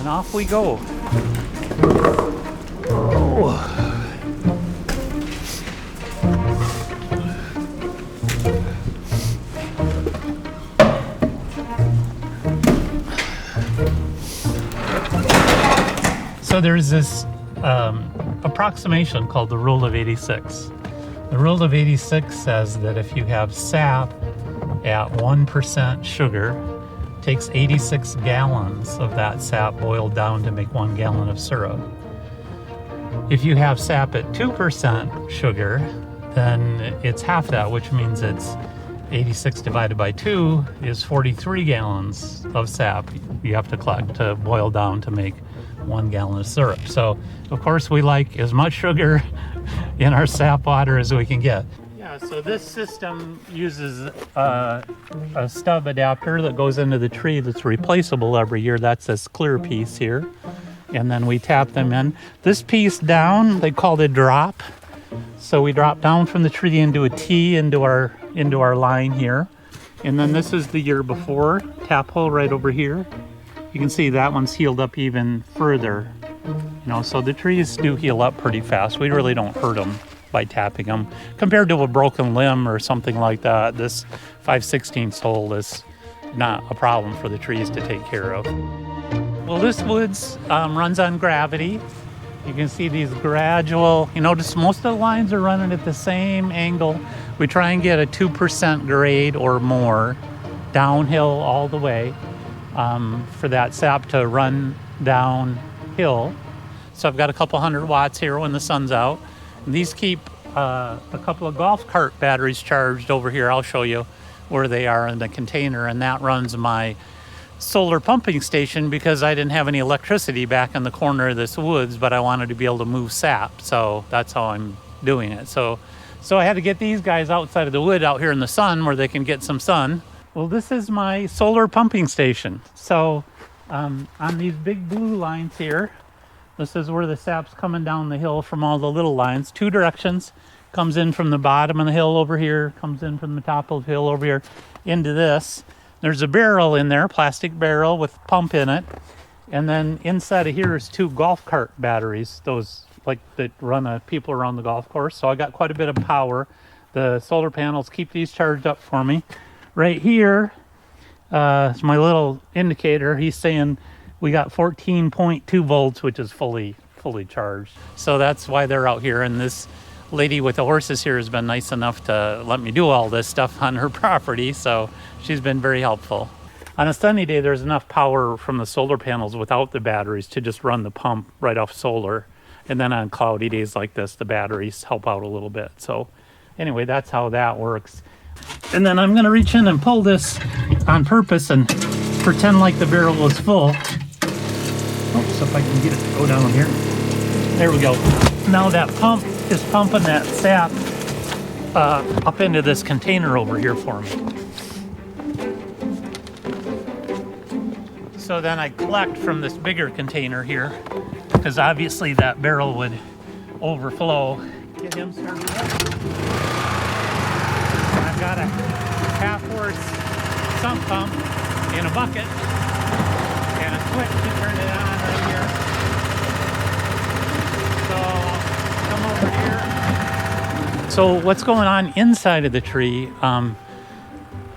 and off we go. Oh. So there's this approximation called the rule of 86. The rule of 86 says that if you have sap at 1% sugar, it takes 86 gallons of that sap boiled down to make 1 gallon of syrup. If you have sap at 2% sugar, then it's half that, which means it's 86 divided by 2 is 43 gallons of sap you have to collect to boil down to make 1 gallon of syrup. So, of course, we like as much sugar in our sap water as we can get. Yeah, so this system uses a stub adapter that goes into the tree that's replaceable every year. That's this clear piece here. And then we tap them in. This piece down, they call it drop. So we drop down from the tree into a T into our line here. And then this is the year before, tap hole right over here. You can see that one's healed up even further. You know, so the trees do heal up pretty fast. We really don't hurt them by tapping them. Compared to a broken limb or something like that, this 5/16 hole is not a problem for the trees to take care of. Well, this woods runs on gravity. You can see these gradual, you notice most of the lines are running at the same angle. We try and get a 2% grade or more downhill all the way for that sap to run downhill. So I've got a couple 100 watts here when the sun's out. And these keep a couple of golf cart batteries charged over here. I'll show you where they are in the container, and that runs my solar pumping station because I didn't have any electricity back in the corner of this woods, but I wanted to be able to move sap, so that's how I'm doing it. So I had to get these guys outside of the wood out here in the sun where they can get some sun. Well, this is my solar pumping station. So on these big blue lines here, this is where the sap's coming down the hill from all the little lines, 2 directions. Comes in from the bottom of the hill over here, comes in from the top of the hill over here into this. There's a barrel in there, plastic barrel with pump in it. And then inside of here is 2 golf cart batteries, those like that run people around the golf course. So I got quite a bit of power. The solar panels keep these charged up for me. Right here is my little indicator. He's saying we got 14.2 volts, which is fully charged. So that's why they're out here. And this lady with the horses here has been nice enough to let me do all this stuff on her property, so she's been very helpful. On a sunny day, there's enough power from the solar panels without the batteries to just run the pump right off solar. And then on cloudy days like this, the batteries help out a little bit. So anyway, that's how that works. And then I'm gonna reach in and pull this on purpose and pretend like the barrel is full. Oops, if I can get it to go down here. There we go. Now that pump is pumping that sap up into this container over here for me. So then I collect from this bigger container here, because obviously that barrel would overflow. Get him started up. I've got a half-horse sump pump in a bucket and a switch to turn it on right here. So come over here. So what's going on inside of the tree,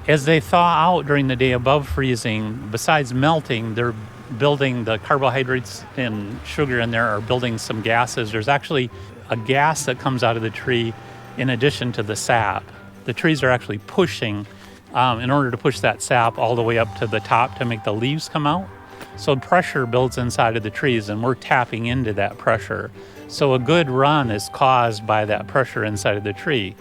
as they thaw out during the day above freezing, besides melting, they're building the carbohydrates and sugar in there are building some gases. There's actually a gas that comes out of the tree in addition to the sap. The trees are actually pushing in order to push that sap all the way up to the top to make the leaves come out. So pressure builds inside of the trees and we're tapping into that pressure. So a good run is caused by that pressure inside of the tree.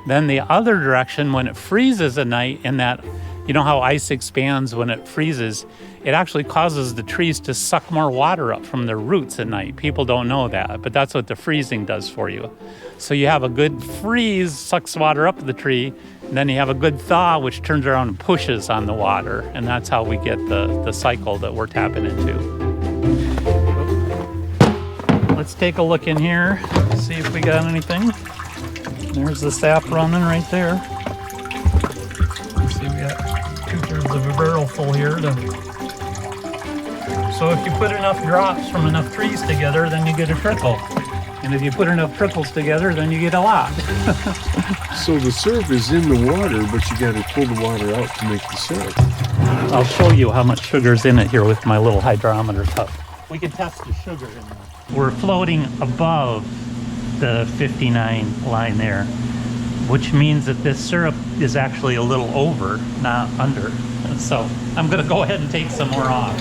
Then the other direction, when it freezes at night, and that, you know how ice expands when it freezes, it actually causes the trees to suck more water up from their roots at night. People don't know that, but that's what the freezing does for you. So you have a good freeze, sucks water up the tree, and then you have a good thaw, which turns around and pushes on the water. And that's how we get the cycle that we're tapping into. Let's take a look in here, see if we got anything. There's the sap running right there. Let's see, we got 2/3 of a barrel full here to So if you put enough drops from enough trees together, then you get a trickle. And if you put enough trickles together, then you get a lot. So the syrup is in the water, but you got to pull the water out to make the syrup. I'll show you how much sugar's in it here with my little hydrometer cup. We can test the sugar in there. We're floating above the 59 line there, which means that this syrup is actually a little over, not under. So I'm gonna go ahead and take some more off.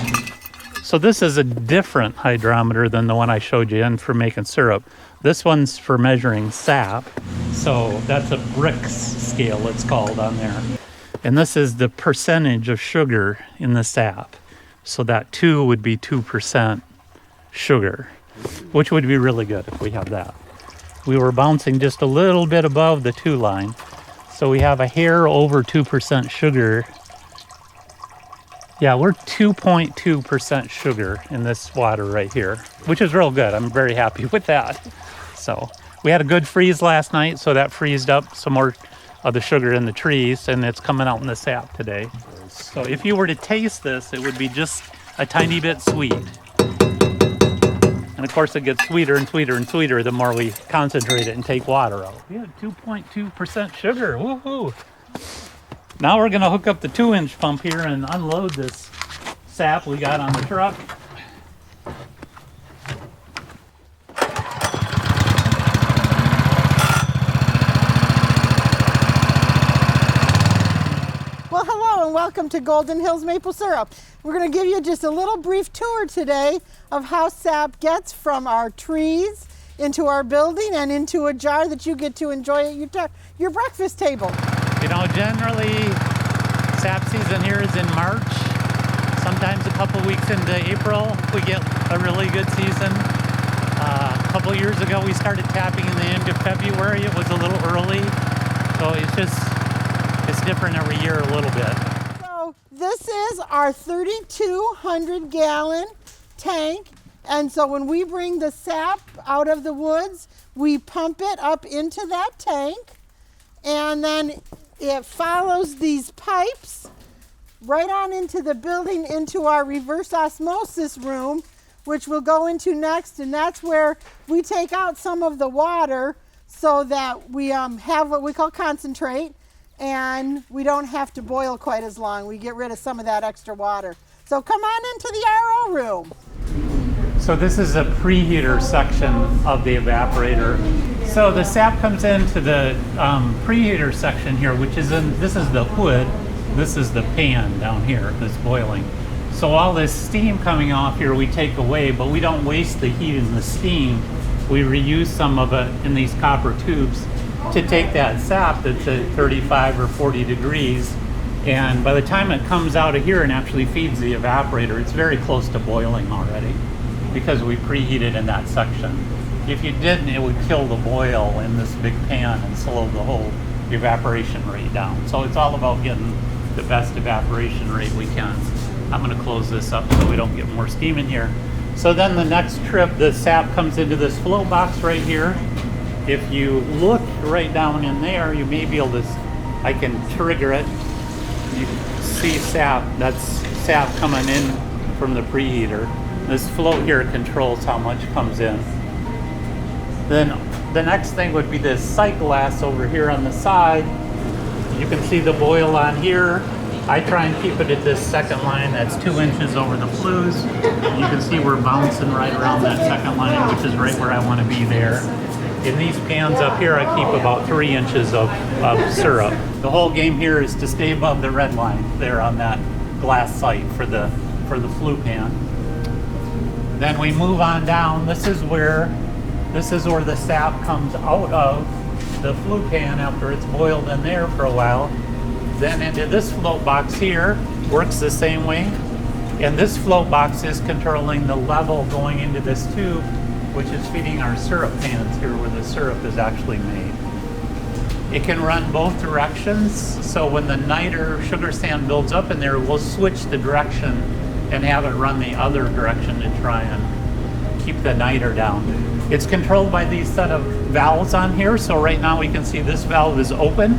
So this is a different hydrometer than the one I showed you in for making syrup. This one's for measuring sap. So that's a Brix scale, it's called on there. And this is the percentage of sugar in the sap. So that 2 would be 2% sugar, which would be really good if we have that. We were bouncing just a little bit above the 2 line. So we have a hair over 2% sugar. Yeah, we're 2.2% sugar in this water right here, which is real good. I'm very happy with that. So we had a good freeze last night, so that freezed up some more of the sugar in the trees, and it's coming out in the sap today. So if you were to taste this, it would be just a tiny bit sweet. And of course it gets sweeter and sweeter and sweeter the more we concentrate it and take water out. We had 2.2% sugar, woohoo! Now we're gonna hook up the 2-inch pump here and unload this sap we got on the truck. Well, hello and welcome to Golden Hills Maple Syrup. We're going to give you just a little brief tour today of how sap gets from our trees into our building and into a jar that you get to enjoy at your breakfast table. You know, generally sap season here is in March. Sometimes a couple weeks into April we get a really good season. A couple years ago we started tapping in the end of February. It was a little early, so it's different every year a little bit. So this is our 3,200 gallon tank, and so when we bring the sap out of the woods, we pump it up into that tank, and then it follows these pipes right on into the building, into our reverse osmosis room, which we'll go into next, and that's where we take out some of the water so that we have what we call concentrate, and we don't have to boil quite as long. We get rid of some of that extra water. So come on into the RO room. So this is a preheater section of the evaporator. So the sap comes into the preheater section here, which is this is the hood, this is the pan down here that's boiling. So all this steam coming off here we take away, but we don't waste the heat and the steam. We reuse some of it in these copper tubes to take that sap that's at 35 or 40 degrees, and by the time it comes out of here and actually feeds the evaporator, it's very close to boiling already because we preheated in that section. If you didn't, it would kill the boil in this big pan and slow the whole evaporation rate down. So it's all about getting the best evaporation rate we can. I'm going to close this up so we don't get more steam in here. So then the next trip, the sap comes into this flow box right here. If you look right down in there, you may be able to, I can trigger it. You can see sap, that's sap coming in from the preheater. This float here controls how much comes in. Then the next thing would be this sight glass over here on the side. You can see the boil on here. I try and keep it at this second line that's 2 inches over the flues. You can see we're bouncing right around that second line, which is right where I want to be there. In these pans up here, I keep about 3 inches of syrup. The whole game here is to stay above the red line there on that glass sight for the flue pan. Then we move on down. This is where the sap comes out of the flue pan after it's boiled in there for a while. Then into this float box here, works the same way. And this float box is controlling the level going into this tube, which is feeding our syrup pans here where the syrup is actually made. It can run both directions, so when the niter sugar sand builds up in there, we'll switch the direction and have it run the other direction to try and keep the niter down. It's controlled by these set of valves on here, so right now we can see this valve is open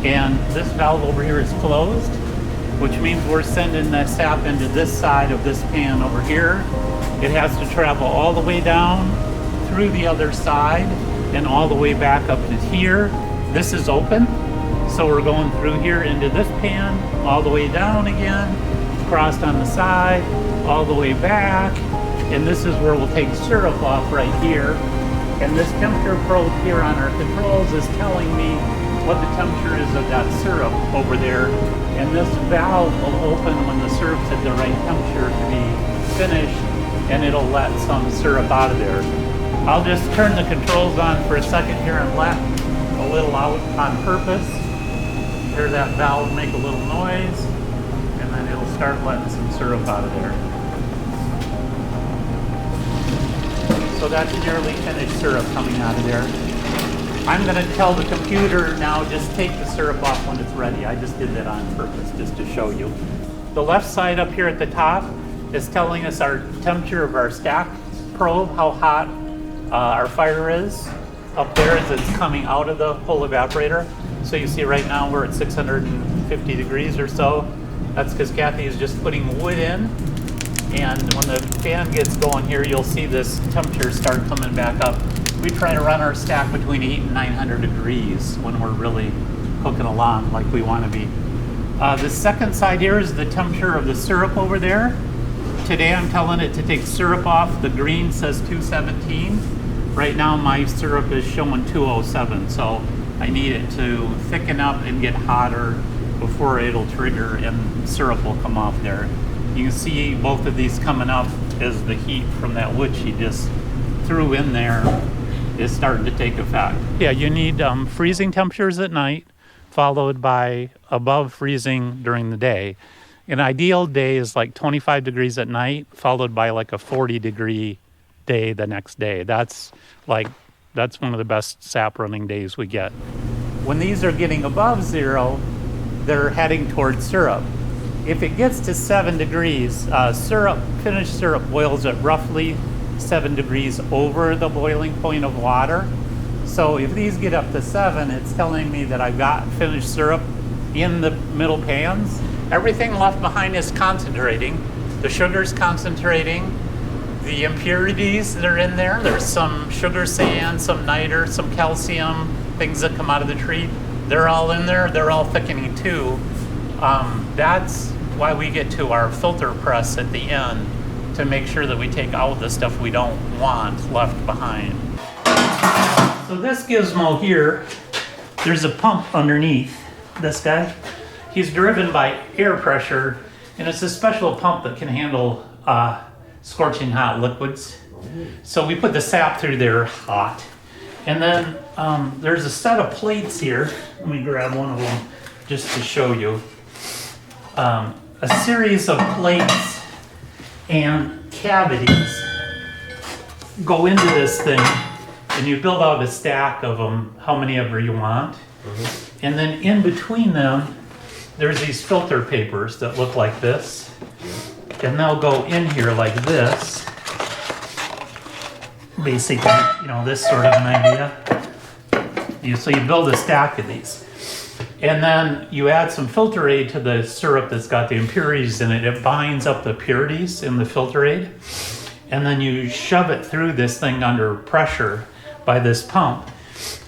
and this valve over here is closed. which means we're sending that sap into this side of this pan over here. It has to travel all the way down through the other side and all the way back up to here. This is open, so we're going through here into this pan, all the way down again, crossed on the side, all the way back, and this is where we'll take syrup off right here. And this temperature probe here on our controls is telling me what the temperature is of that syrup over there. And this valve will open when the syrup's at the right temperature to be finished, and it'll let some syrup out of there. I'll just turn the controls on for a second here and let a little out on purpose. Hear that valve make a little noise, and then it'll start letting some syrup out of there. So that's nearly finished syrup coming out of there. I'm going to tell the computer now, just take the syrup off when it's ready. I just did that on purpose, just to show you. The left side up here at the top is telling us our temperature of our stack probe, how hot our fire is up there as it's coming out of the whole evaporator. So you see right now we're at 650 degrees or so. That's because Cathy is just putting wood in. And when the fan gets going here, you'll see this temperature start coming back up. We try to run our stack between 800 and 900 degrees when we're really cooking along like we want to be. The second side here is the temperature of the syrup over there. Today I'm telling it to take syrup off. The green says 217. Right now my syrup is showing 207, so I need it to thicken up and get hotter before it'll trigger and syrup will come off there. You can see both of these coming up as the heat from that wood she just threw in there is starting to take effect. Yeah, you need freezing temperatures at night, followed by above freezing during the day. An ideal day is like 25 degrees at night, followed by like a 40-degree day the next day. That's one of the best sap running days we get. When these are getting above zero, they're heading towards syrup. If it gets to 7 degrees, finished syrup boils at roughly 7 degrees over the boiling point of water. So if these get up to 7, it's telling me that I've got finished syrup in the middle pans. Everything left behind is concentrating. The sugar's concentrating. The impurities that are in there, there's some sugar sand, some niter, some calcium, things that come out of the tree. They're all in there. They're all thickening too. That's why we get to our filter press at the end to make sure that we take out the stuff we don't want left behind. So this gizmo here, there's a pump underneath this guy. He's driven by air pressure, and it's a special pump that can handle scorching hot liquids. So we put the sap through there hot. And then there's a set of plates here. Let me grab one of them just to show you. A series of plates and cavities go into this thing, and you build out a stack of them, how many ever you want. And then in between them, there's these filter papers that look like this, and they'll go in here like this. Basically, this sort of an idea. So you build a stack of these. And then you add some filter aid to the syrup that's got the impurities in it. It binds up the purities in the filter aid. And then you shove it through this thing under pressure by this pump.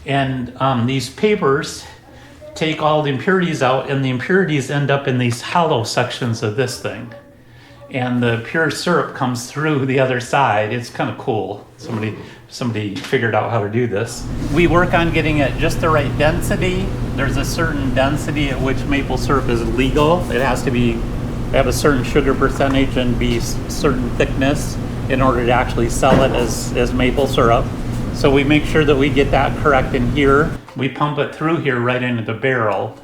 And these papers take all the impurities out, and the impurities end up in these hollow sections of this thing. And the pure syrup comes through the other side. It's kind of cool. Somebody figured out how to do this. We work on getting it just the right density. There's a certain density at which maple syrup is legal. It has to have a certain sugar percentage and be certain thickness in order to actually sell it as maple syrup. So we make sure that we get that correct in here. We pump it through here right into the barrel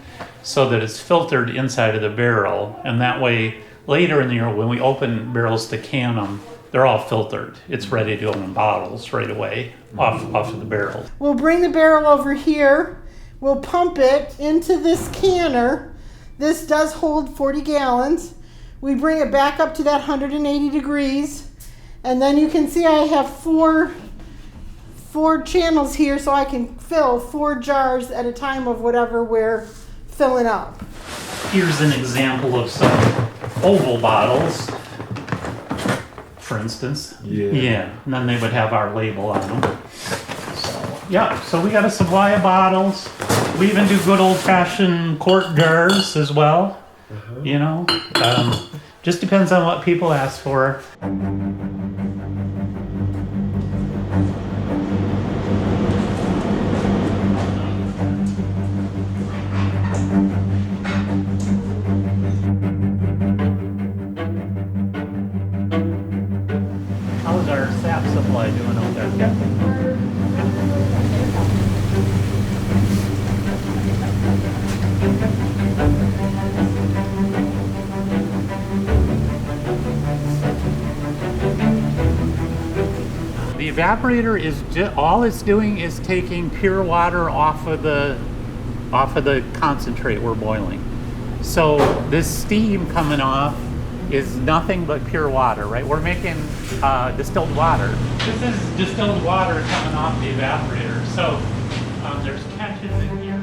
so that it's filtered inside of the barrel. And that way, later in the year, when we open barrels to can them, they're all filtered. It's ready to go in bottles right away off of the barrel. We'll bring the barrel over here. We'll pump it into this canner. This does hold 40 gallons. We bring it back up to that 180 degrees. And then you can see I have four channels here, so I can fill 4 jars at a time of whatever we're filling up. Here's an example of some oval bottles, for instance. Yeah. And then they would have our label on them. So, yeah, so we got a supply of bottles. We even do good old-fashioned quart jars as well. You know, just depends on what people ask for. How's our sap supply doing out there, Cathy? The evaporator is all it's doing is taking pure water off of the concentrate we're boiling. So this steam coming off is nothing but pure water, right? We're making distilled water. This is distilled water coming off the evaporator. So there's catches in here.